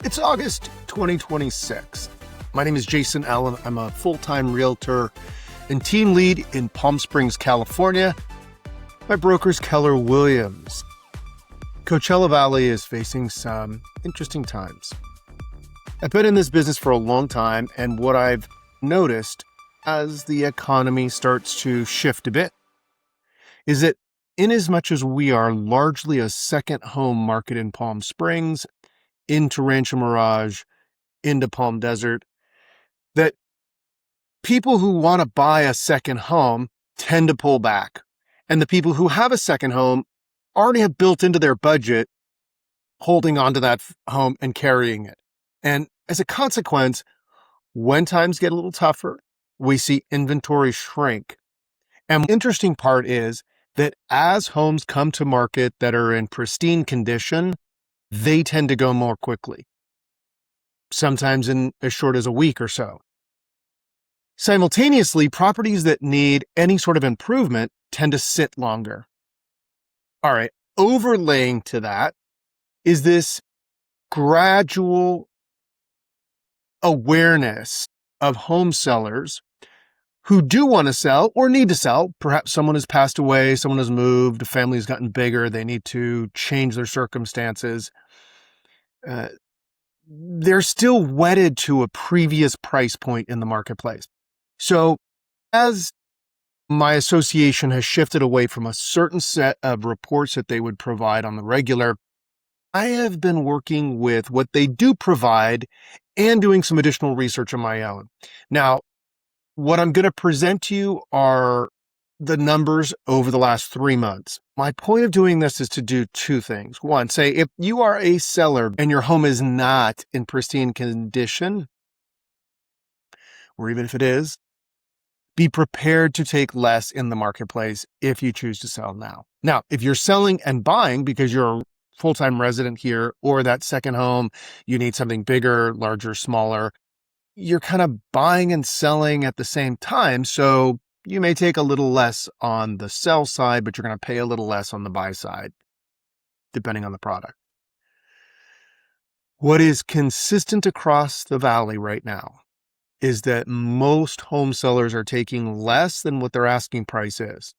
It's August 2026. My name is Jason Allen. I'm a full-time realtor and team lead in Palm Springs, California. My broker's Keller Williams. Coachella Valley is facing some interesting times. I've been in this business for a long time, and what I've noticed as the economy starts to shift a bit is that inasmuch as we are largely a second home market in Palm Springs, into Rancho Mirage, into Palm Desert, that people who want to buy a second home tend to pull back. And the people who have a second home already have built into their budget holding onto that home and carrying it. And as a consequence, when times get a little tougher, we see inventory shrink. And the interesting part is that as homes come to market that are in pristine condition, they tend to go more quickly, sometimes in as short as a week or so. Simultaneously, properties that need any sort of improvement tend to sit longer. All right, overlaying to that is this gradual awareness of home sellers who do want to sell or need to sell. Perhaps someone has passed away, someone has moved, a family's gotten bigger, they need to change their circumstances. They're still wedded to a previous price point in the marketplace. So as my association has shifted away from a certain set of reports that they would provide on the regular, I have been working with what they do provide and doing some additional research on my own. Now, what I'm going to present to you are the numbers over the last 3 months. My point of doing this is to do two things. One, say if you are a seller and your home is not in pristine condition, or even if it is, be prepared to take less in the marketplace if you choose to sell now. Now, if you're selling and buying because you're a full-time resident here, or that second home, you need something bigger, larger, smaller, you're kind of buying and selling at the same time. So you may take a little less on the sell side, but you're going to pay a little less on the buy side, depending on the product. What is consistent across the valley right now is that most home sellers are taking less than what their asking price is.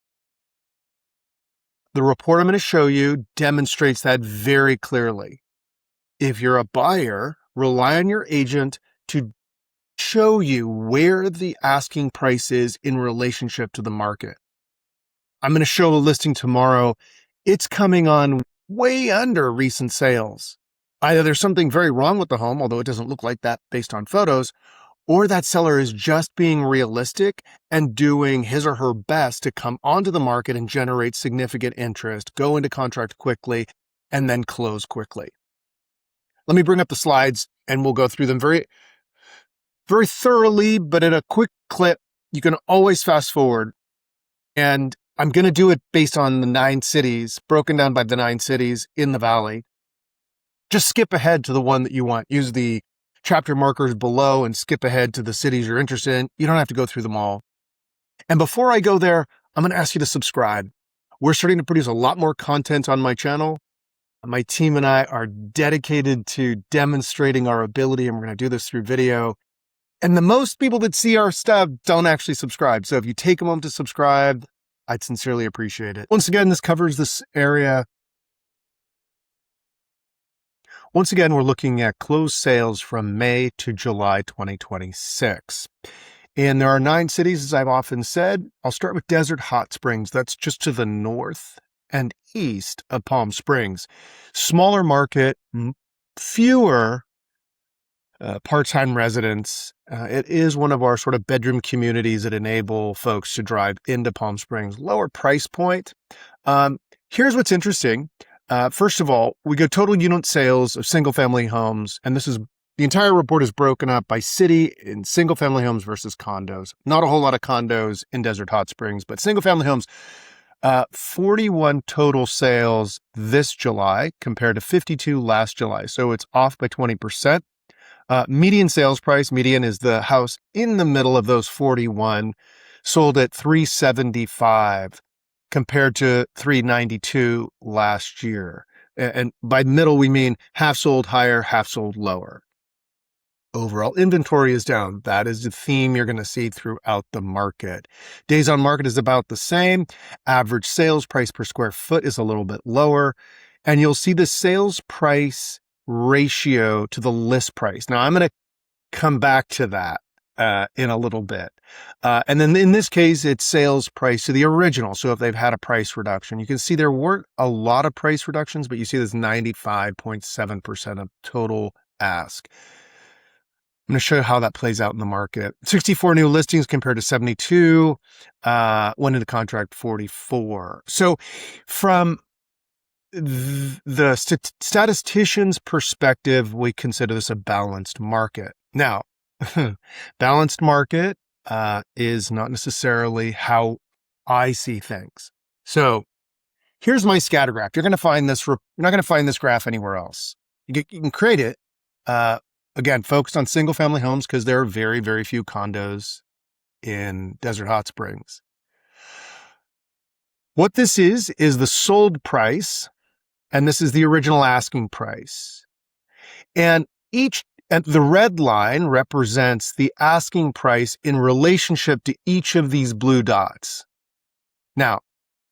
The report I'm going to show you demonstrates that very clearly. If you're a buyer, rely on your agent to show you where the asking price is in relationship to the market. I'm going to show a listing tomorrow. It's coming on way under recent sales. Either there's something very wrong with the home, although it doesn't look like that based on photos, or that seller is just being realistic and doing his or her best to come onto the market and generate significant interest, go into contract quickly, and then close quickly. Let me bring up the slides and we'll go through them very thoroughly, but at a quick clip. You can always fast forward. And I'm going to do it based on the 9 cities, broken down by the 9 cities in the valley. Just skip ahead to the one that you want. Use the chapter markers below and skip ahead to the cities you're interested in. You don't have to go through them all. And before I go there, I'm going to ask you to subscribe. We're starting to produce a lot more content on my channel. My team and I are dedicated to demonstrating our ability, and we're going to do this through video. And the most people that see our stuff don't actually subscribe. So if you take a moment to subscribe, I'd sincerely appreciate it. Once again, this covers this area. Once again, we're looking at closed sales from May to July 2026. And there are 9 cities, as I've often said. I'll start with Desert Hot Springs. That's just to the north and east of Palm Springs. Smaller market, fewer part-time residents. It is one of our sort of bedroom communities that enable folks to drive into Palm Springs. Lower price point. Here's what's interesting. First of all, we go total unit sales of single-family homes, and this is the entire report is broken up by city in single-family homes versus condos. Not a whole lot of condos in Desert Hot Springs, but single-family homes. 41 total sales this July compared to 52 last July, so it's off by 20%. Median sales price, median is the house in the middle of those 41, sold at $375 compared to $392 last year. And by middle, we mean half sold higher, half sold lower. Overall inventory is down. That is the theme you're going to see throughout the market. Days on market is about the same. Average sales price per square foot is a little bit lower. And you'll see the sales price ratio to the list price. Now, I'm going to come back to that in a little bit. And then in this case, it's sales price to the original. So if they've had a price reduction, you can see there weren't a lot of price reductions, but you see this 95.7% of total ask. I'm going to show you how that plays out in the market. 64 new listings compared to 72, went into contract 44. So from the statistician's perspective, we consider this a balanced market. Now, balanced market is not necessarily how I see things. So here's my scatter graph. You're not going to find this graph anywhere else. You can create it. Again, focused on single family homes because there are very, very few condos in Desert Hot Springs. What this is the sold price, and this is the original asking price. And the red line represents the asking price in relationship to each of these blue dots. Now,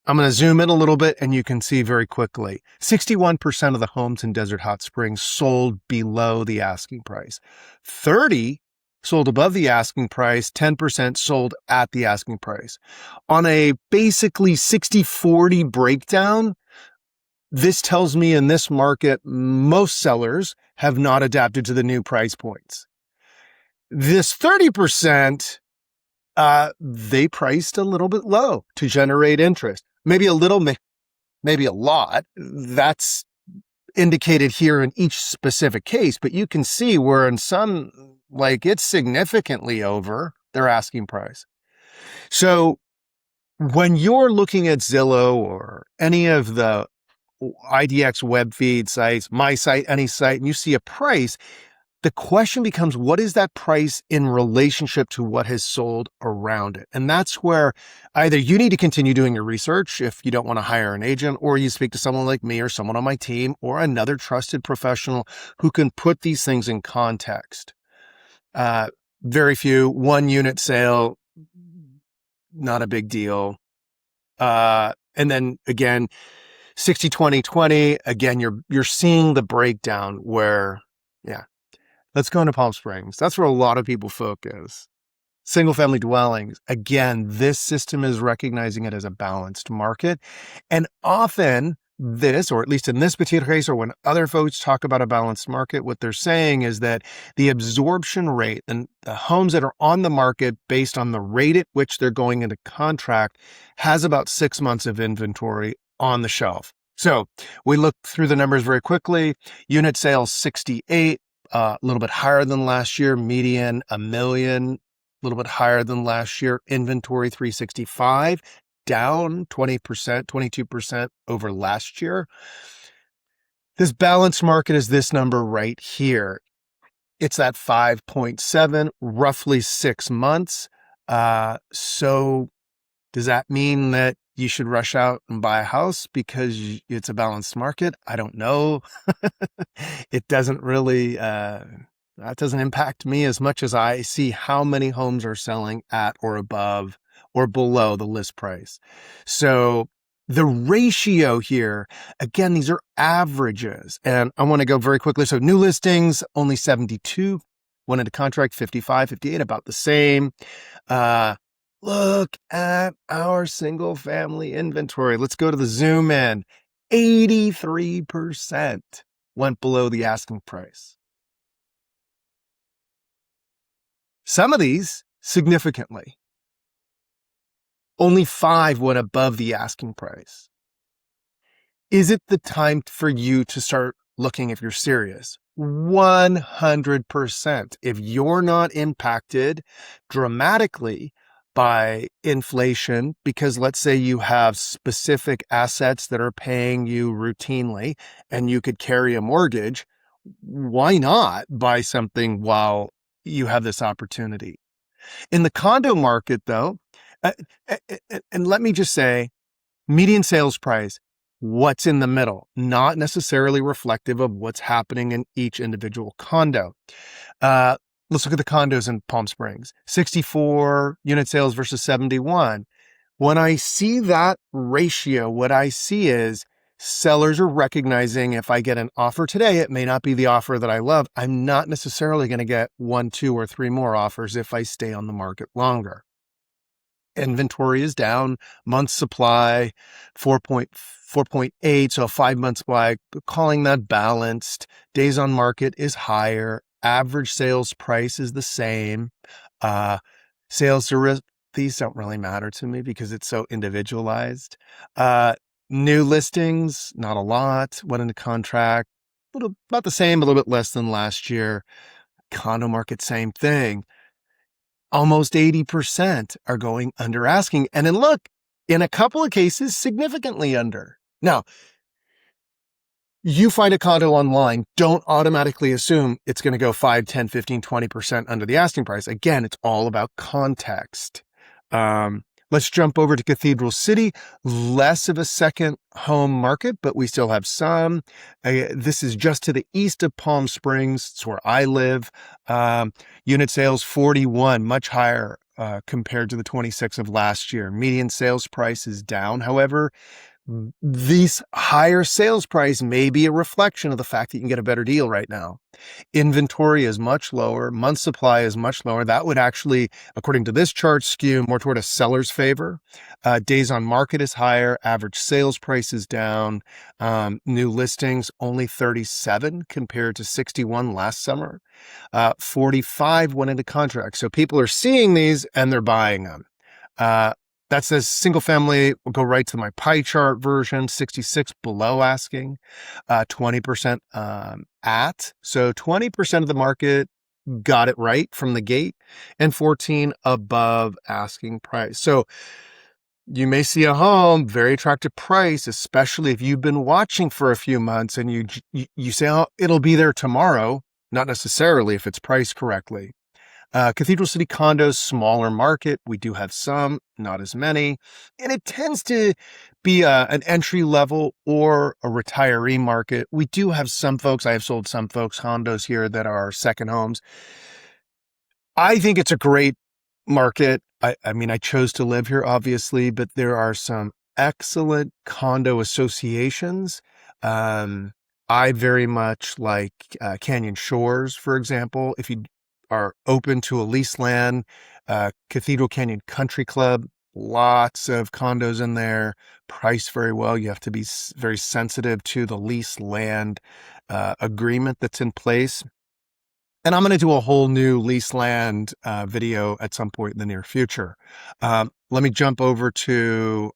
I'm going to zoom in a little bit and you can see very quickly, 61% of the homes in Desert Hot Springs sold below the asking price. 30 sold above the asking price, 10% sold at the asking price. On a basically 60-40 breakdown, this tells me in this market, most sellers have not adapted to the new price points. This 30%, they priced a little bit low to generate interest. Maybe a little, maybe a lot. That's indicated here in each specific case, but you can see where in some, like it's significantly over their asking price. So when you're looking at Zillow or any of the IDX web feed sites, my site, any site, and you see a price, the question becomes, what is that price in relationship to what has sold around it? And that's where either you need to continue doing your research if you don't want to hire an agent, or you speak to someone like me or someone on my team or another trusted professional who can put these things in context. Very few, one unit sale, not a big deal. And then again, 60, 20, 20, again, you're seeing the breakdown where, yeah. Let's go into Palm Springs. That's where a lot of people focus. Single family dwellings. Again, this system is recognizing it as a balanced market. And often this, or at least in this particular case, or when other folks talk about a balanced market, what they're saying is that the absorption rate and the homes that are on the market based on the rate at which they're going into contract has about 6 months of inventory on the shelf. So we look through the numbers very quickly. Unit sales 68. A little bit higher than last year, median $1 million, a little bit higher than last year, inventory 365, down 20%, 22% over last year. This balanced market is this number right here. It's at 5.7, roughly 6 months. So does that mean that you should rush out and buy a house because it's a balanced market? I don't know. It doesn't really, that doesn't impact me as much as I see how many homes are selling at or above or below the list price. So the ratio here, again, these are averages. And I want to go very quickly. So new listings, only 72. Went into contract 55, 58, about the same. Look at our single family inventory. Let's go to the zoom in. 83% went below the asking price. Some of these significantly. Only 5 went above the asking price. Is it the time for you to start looking if you're serious? 100%. If you're not impacted dramatically by inflation, because let's say you have specific assets that are paying you routinely and you could carry a mortgage, why not buy something while you have this opportunity? In the condo market, though, and let me just say, median sales price, what's in the middle, not necessarily reflective of what's happening in each individual condo. Let's look at the condos in Palm Springs, 64 unit sales versus 71. When I see that ratio, what I see is sellers are recognizing if I get an offer today, it may not be the offer that I love. I'm not necessarily going to get 1, 2, or 3 more offers if I stay on the market longer. Inventory is down, month supply 4.8, so a 5-month supply, calling that balanced. Days on market is higher. Average sales price is the same. Sales to risk, these don't really matter to me because it's so individualized. New listings, not a lot. Went into contract, about the same, a little bit less than last year. Condo market, same thing. Almost 80% are going under asking. And then look, in a couple of cases, significantly under. Now, you find a condo online, don't automatically assume it's going to go 5, 10, 15, 20% under the asking price. Again, it's all about context. Let's jump over to Cathedral City. Less of a second home market, but we still have some. This is just to the east of Palm Springs. It's where I live. Unit sales 41, much higher compared to the 26 of last year. Median sales price is down. However, these higher sales price may be a reflection of the fact that you can get a better deal right now. Inventory is much lower. Month supply is much lower. That would actually, according to this chart, skew more toward a seller's favor. Days on market is higher. Average sales price is down. New listings, only 37 compared to 61 last summer. 45 went into contract. So people are seeing these and they're buying them. That says single family, we'll go right to my pie chart version, 66 below asking, 20% at. So 20% of the market got it right from the gate, and 14 above asking price. So you may see a home, very attractive price, especially if you've been watching for a few months and you say, oh, it'll be there tomorrow. Not necessarily if it's priced correctly. Cathedral City condos, smaller market. We do have some, not as many. And it tends to be an entry level or a retiree market. We do have some folks, I have sold some folks condos here that are second homes. I think it's a great market. I mean, I chose to live here, obviously, but there are some excellent condo associations. I very much like Canyon Shores, for example. If you are open to a lease land, Cathedral Canyon Country Club, lots of condos in there, priced very well. You have to be very sensitive to the lease land agreement that's in place. And I'm going to do a whole new lease land video at some point in the near future. Let me jump over to,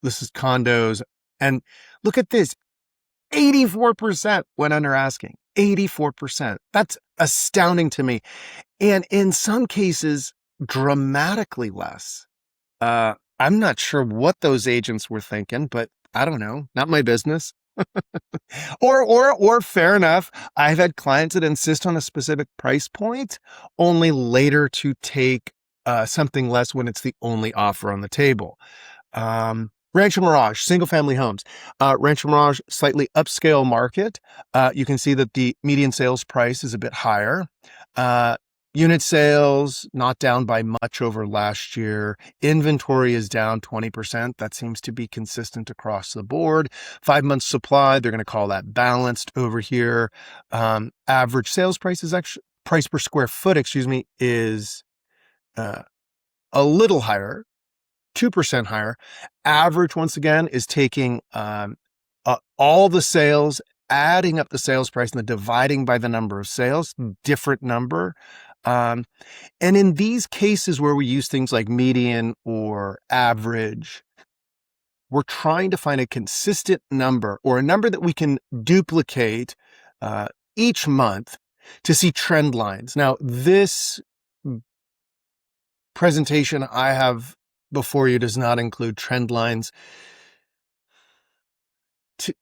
this is condos, and look at this. 84% went under asking. 84%. That's astounding to me. And in some cases, dramatically less. I'm not sure what those agents were thinking, but I don't know. Not my business. Or fair enough. I've had clients that insist on a specific price point, only later to take something less when it's the only offer on the table. Rancho Mirage, single family homes. Rancho Mirage, slightly upscale market. You can see that the median sales price is a bit higher. Unit sales, not down by much over last year. Inventory is down 20%. That seems to be consistent across the board. 5-month supply, they're going to call that balanced over here. Average sales price is actually, price per square foot, is a little higher. 2% higher. Average, once again, is taking all the sales, adding up the sales price, and then dividing by the number of sales, different number. And in these cases where we use things like median or average, we're trying to find a consistent number or a number that we can duplicate each month to see trend lines. Now, this presentation I have before you does not include trend lines.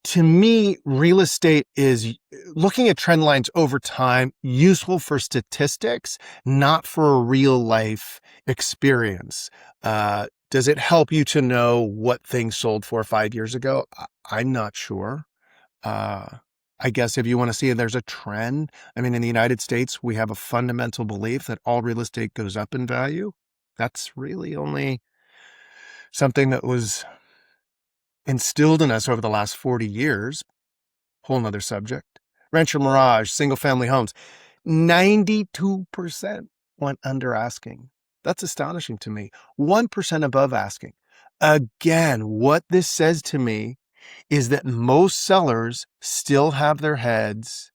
To me, real estate is looking at trend lines over time, useful for statistics, not for a real life experience. Does it help you to know what things sold for 5 years ago? I'm not sure. Uh, I guess if you want to see if there's a trend, I mean, in the United States, we have a fundamental belief that all real estate goes up in value. That's really only something that was instilled in us over the last 40 years. Whole nother subject. Rancho Mirage, single family homes, 92% went under asking. That's astonishing to me. 1% above asking. Again, what this says to me is that most sellers still have their heads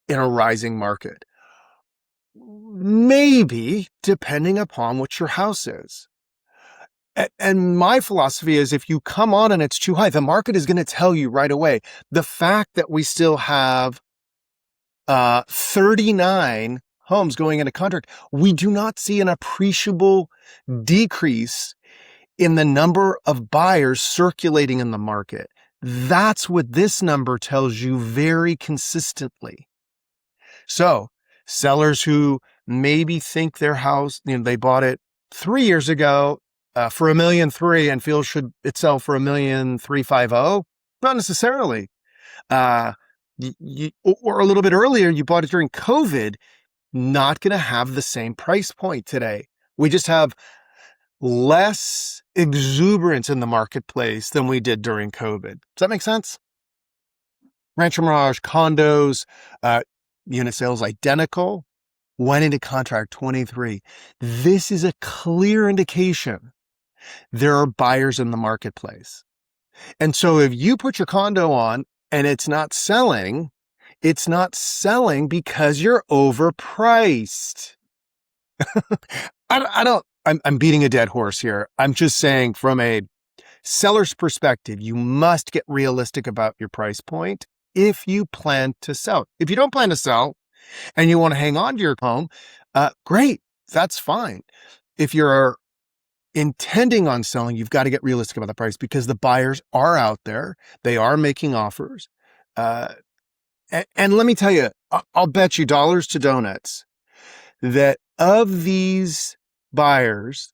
in a rising market. Maybe depending upon what your house is. And my philosophy is if you come on and it's too high, the market is going to tell you right away. The fact that we still have 39 homes going into contract, we do not see an appreciable decrease in the number of buyers circulating in the market. That's what this number tells you very consistently. So sellers who maybe think their house, they bought it 3 years ago for $1.3 million and feel should it sell for $1.350 million? Not necessarily. Or a little bit earlier, you bought it during COVID, not going to have the same price point today. We just have less exuberance in the marketplace than we did during COVID. Does that make sense? Rancho Mirage condos, unit sales identical, went into contract 23. This is a clear indication there are buyers in the marketplace. And so if you put your condo on and it's not selling because you're overpriced. I'm beating a dead horse here. I'm just saying from a seller's perspective, you must get realistic about your price point if you plan to sell. If you don't plan to sell and you want to hang on to your home, great, that's fine. If you're intending on selling, you've got to get realistic about the price because the buyers are out there. They are making offers. And let me tell you, I'll bet you dollars to donuts that of these buyers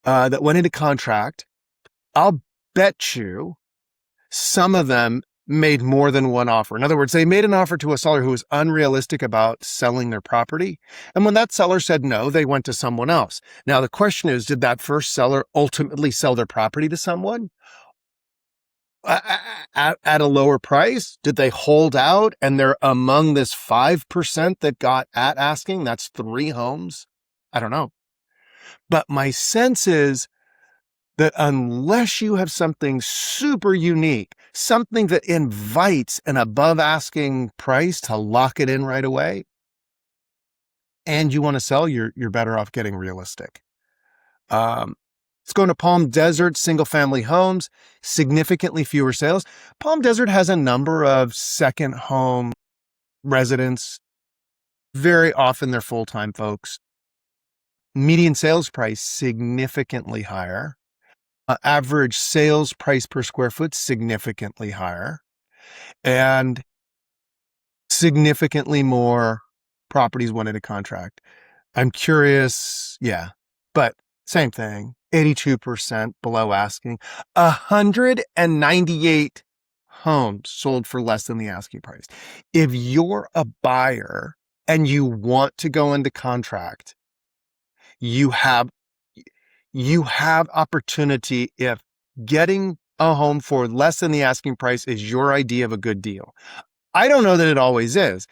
that went into contract, I'll bet you some of them made more than one offer. In other words, they made an offer to a seller who was unrealistic about selling their property. And when that seller said no, they went to someone else. Now, the question is, did that first seller ultimately sell their property to someone at a lower price? Did they hold out and they're among this 5% that got at asking? That's 3 homes. I don't know. But my sense is that unless you have something super unique, something that invites an above asking price to lock it in right away, and you want to sell, you're better off getting realistic. Let's go into Palm Desert, single family homes, significantly fewer sales. Palm Desert has a number of second home residents. Very often they're full-time folks. Median sales price significantly higher. Average sales price per square foot significantly higher, and significantly more properties went into contract. I'm curious, but same thing, 82% below asking, 198 homes sold for less than the asking price. If you're a buyer and you want to go into contract, you have opportunity if getting a home for less than the asking price is your idea of a good deal. I don't know that it always is.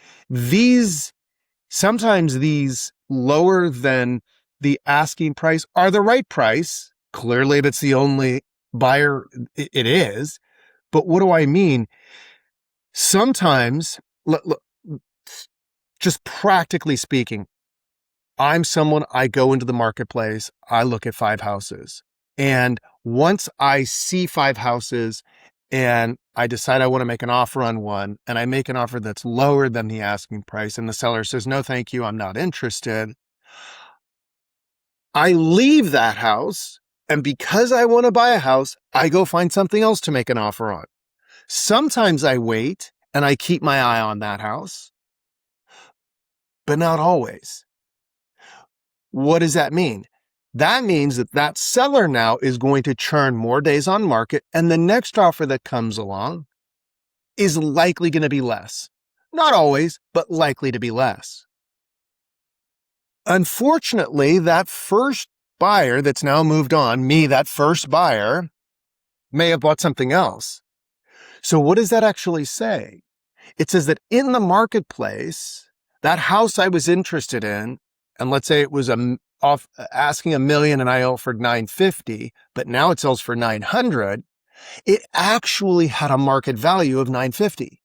Sometimes these lower than the asking price are the right price. Clearly, if it's the only buyer, it is. But what do I mean? Sometimes, just practically speaking, I go into the marketplace, I look at 5 houses. And once I see 5 houses and I decide I want to make an offer on one, and I make an offer that's lower than the asking price, and the seller says, no, thank you, I'm not interested, I leave that house. And because I want to buy a house, I go find something else to make an offer on. Sometimes I wait and I keep my eye on that house, but not always. What does that mean? That means that that seller now is going to churn more days on market, and the next offer that comes along is likely going to be less. Not always, but likely to be less. Unfortunately, that first buyer that's now moved on, that first buyer, may have bought something else. So what does that actually say? It says that in the marketplace, that house I was interested in, and let's say it was asking $1 million and I offered $950, but now it sells for $900, it actually had a market value of $950.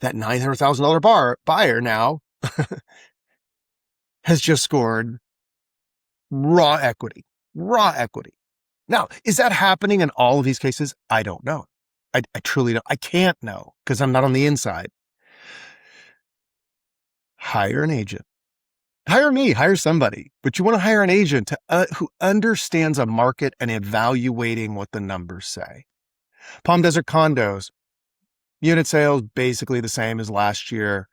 That $900,000 buyer now has just scored raw equity. Now, is that happening in all of these cases? I don't know. I truly don't. I can't know because I'm not on the inside. Hire an agent. Hire me, hire somebody, but you want to hire an agent who understands a market and evaluating what the numbers say. Palm Desert Condos, unit sales basically the same as last year.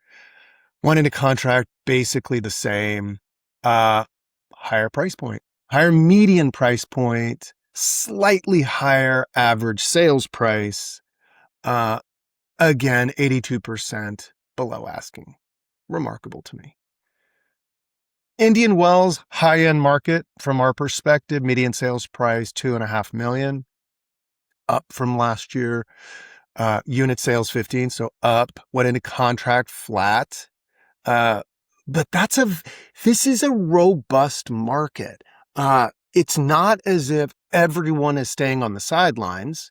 Went into contract basically the same. Higher price point, higher median price point, slightly higher average sales price. Again, 82% below asking. Remarkable to me. Indian Wells, high-end market from our perspective, median sales price, $2.5 million, up from last year. Unit sales 15, so up, went into contract flat. But this is a robust market. It's not as if everyone is staying on the sidelines.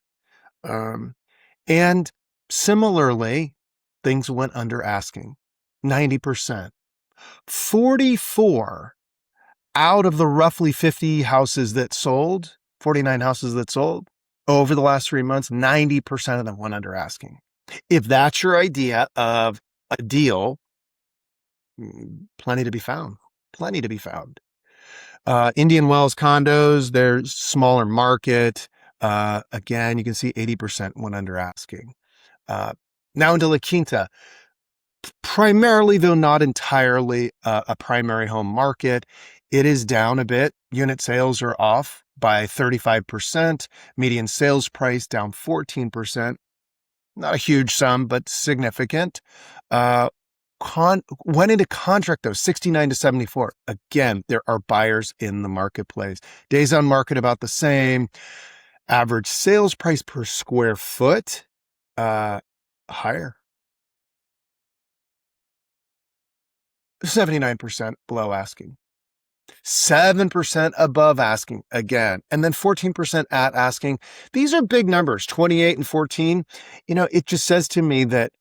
And similarly, things went under asking, 90%. 44 out of the roughly 50 houses that sold, 49 houses that sold over the last 3 months, 90% of them went under asking. If that's your idea of a deal, plenty to be found. Indian Wells condos, they're smaller market. Again, you can see 80% went under asking. Now into La Quinta. Primarily, though not entirely, a primary home market. It is down a bit. Unit sales are off by 35%. Median sales price down 14%. Not a huge sum, but significant. Went into contract, though, 69 to 74. Again, there are buyers in the marketplace. Days on market about the same. Average sales price per square foot, higher. 79% below asking. 7% above asking again, and then 14% at asking. These are big numbers, 28 and 14. It just says to me that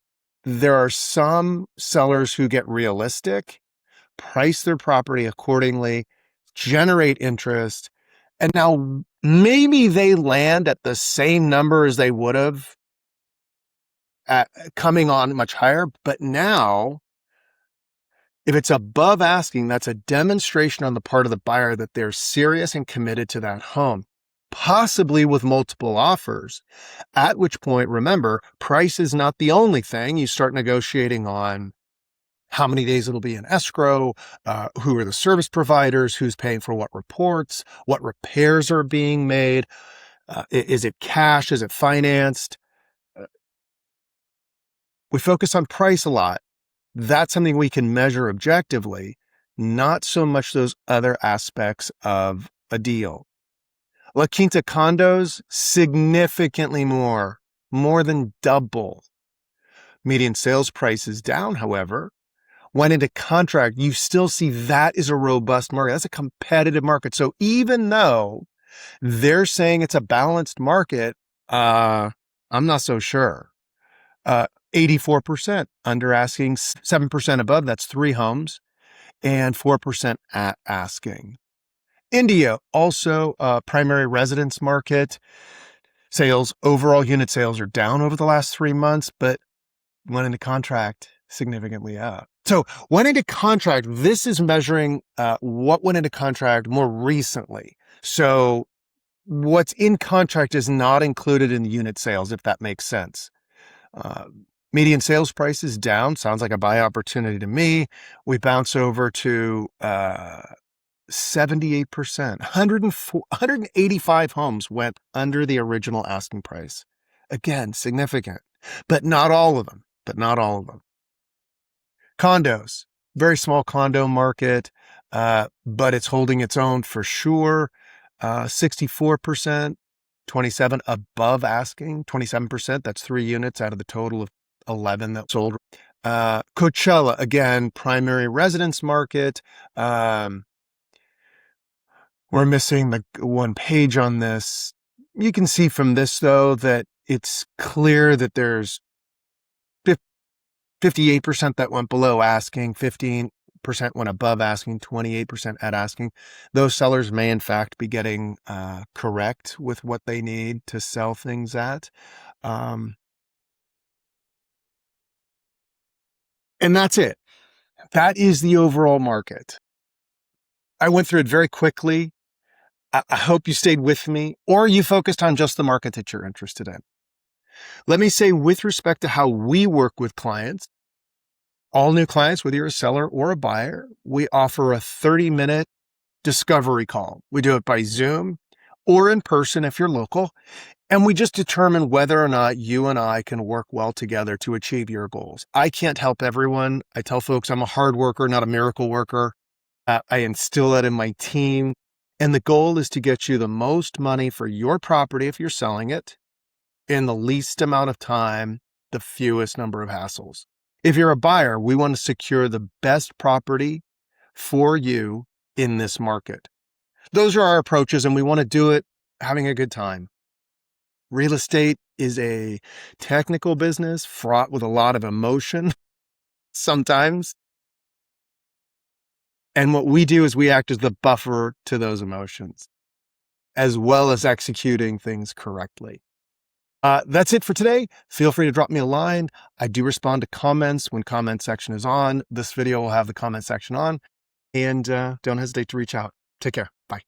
there are some sellers who get realistic, price their property accordingly, generate interest, and now maybe they land at the same number as they would have coming on much higher, but now if it's above asking, that's a demonstration on the part of the buyer that they're serious and committed to that home, possibly with multiple offers, at which point, remember, price is not the only thing. You start negotiating on how many days it'll be in escrow, who are the service providers, who's paying for what reports, what repairs are being made, is it cash, is it financed? We focus on price a lot. That's something we can measure objectively, not so much those other aspects of a deal. La Quinta Condos, significantly more than double. Median sales price is down, however. Went into contract, you still see that is a robust market. That's a competitive market. So even though they're saying it's a balanced market, I'm not so sure. 84% under asking, 7% above, that's 3 homes, and 4% at asking. India, also a primary residence market. Sales, overall unit sales are down over the last 3 months, but went into contract significantly up. So went into contract, this is measuring what went into contract more recently. So what's in contract is not included in the unit sales, if that makes sense. Median sales price is down. Sounds like a buy opportunity to me. We bounce over to 78%. 185 homes went under the original asking price. Again, significant, but not all of them. Condos, very small condo market, but it's holding its own for sure. 64%, 27 above asking, 27%. That's 3 units out of the total of 11 that sold. Coachella, again, primary residence market. We're missing the one page on this. You can see from this, though, that it's clear that there's 58% that went below asking, 15% went above asking, 28% at asking. Those sellers may, in fact, be getting correct with what they need to sell things at. And that's it. That is the overall market. I went through it very quickly. I hope you stayed with me, or you focused on just the market that you're interested in. Let me say, with respect to how we work with clients, all new clients, whether you're a seller or a buyer, we offer a 30-minute discovery call. We do it by Zoom or in person if you're local, and we just determine whether or not you and I can work well together to achieve your goals. I can't help everyone. I tell folks I'm a hard worker, not a miracle worker. I instill that in my team. And the goal is to get you the most money for your property if you're selling it in the least amount of time, the fewest number of hassles. If you're a buyer, we want to secure the best property for you in this market. Those are our approaches, and we want to do it having a good time. Real estate is a technical business fraught with a lot of emotion sometimes. And what we do is we act as the buffer to those emotions, as well as executing things correctly. That's it for today. Feel free to drop me a line. I do respond to comments when comment section is on. This video will have the comment section on. And don't hesitate to reach out. Take care. Bye.